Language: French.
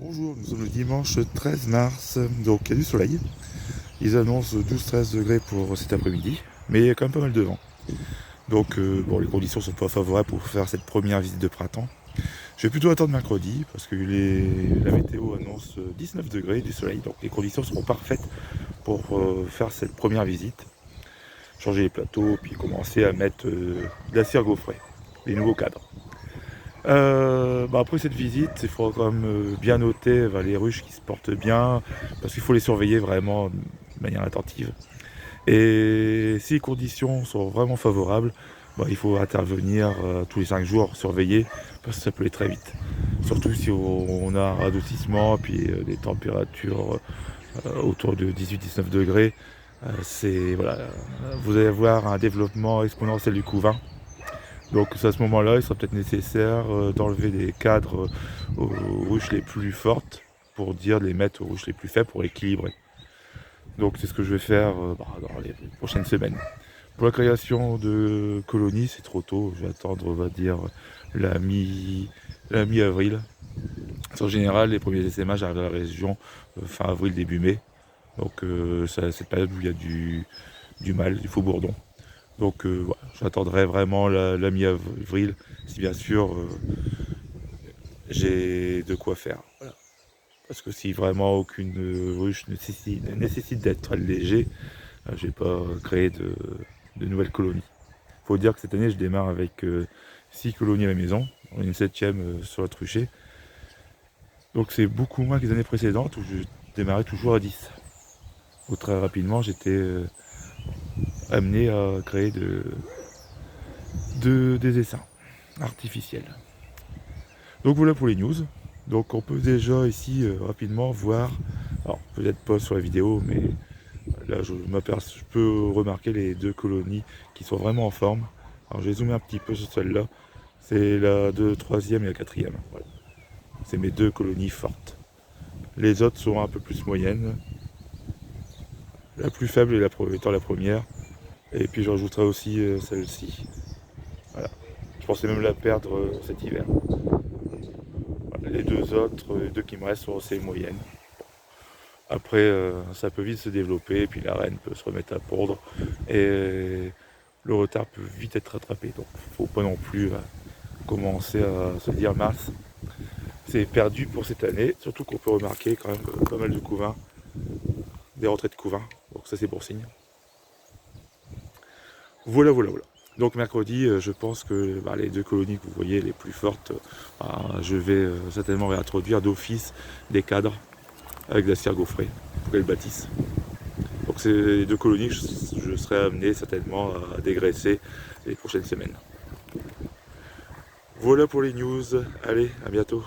Bonjour, nous sommes le dimanche 13 mars, donc il y a du soleil. Ils annoncent 12-13 degrés pour cet après-midi, mais il y a quand même pas mal de vent. Donc bon, les conditions sont pas favorables pour faire cette première visite de printemps. Je vais plutôt attendre mercredi, parce que la météo annonce 19 degrés du soleil, donc les conditions seront parfaites pour faire cette première visite. Changer les plateaux, puis commencer à mettre de la cire gaufrée, les nouveaux cadres. Après cette visite, il faudra quand même bien noter les ruches qui se portent bien, parce qu'il faut les surveiller vraiment de manière attentive. Et si les conditions sont vraiment favorables, il faut intervenir tous les 5 jours, surveiller, parce que ça peut aller très vite. Surtout si on a un radoucissement, puis des températures autour de 18-19 degrés. Voilà, vous allez avoir un développement exponentiel du couvain. Donc à ce moment-là, il sera peut-être nécessaire d'enlever des cadres aux ruches les plus fortes pour dire de les mettre aux ruches les plus faibles pour équilibrer. Donc c'est ce que je vais faire dans les prochaines semaines. Pour la création de colonies, c'est trop tôt. Je vais attendre, on va dire, la mi-avril. En général, les premiers essaimages arrivent dans la région fin avril, début mai. Donc c'est cette période où il y a du mâle, du faux bourdon. Donc voilà, j'attendrai vraiment la mi-avril, si bien sûr j'ai de quoi faire. Voilà. Parce que si vraiment aucune ruche nécessite d'être allégée, je ne vais pas créer de nouvelles colonies. Il faut dire que cette année, je démarre avec 6 colonies à la maison, une 7e sur la truchée. Donc c'est beaucoup moins que les années précédentes où je démarrais toujours à 10. Donc très rapidement, j'étais amené à créer des essaims artificiels. Donc voilà pour les news. Donc on peut déjà ici rapidement voir, alors peut-être pas sur la vidéo, mais là je peux remarquer les 2 colonies qui sont vraiment en forme. Alors je vais zoomer un petit peu sur celle-là. C'est la 3e et la 4e. Voilà. C'est mes 2 colonies fortes. Les autres sont un peu plus moyennes. La plus faible étant la première. Et puis je rajouterai aussi celle-ci. Voilà. Je pensais même la perdre cet hiver. Voilà. Les 2 qui me restent sont assez moyennes. Après, ça peut vite se développer, et puis la reine peut se remettre à pondre, et le retard peut vite être rattrapé. Donc, il ne faut pas non plus commencer à se dire mince, c'est perdu pour cette année. Surtout qu'on peut remarquer quand même pas mal de couvains, des rentrées de couvains. Donc ça, c'est pour signe. Voilà. Donc mercredi, je pense que les 2 colonies que vous voyez les plus fortes, je vais certainement réintroduire d'office des cadres avec de la cire gaufrée pour qu'elles bâtissent. Donc c'est les 2 colonies que je serai amené certainement à dégraisser les prochaines semaines. Voilà pour les news, allez, à bientôt.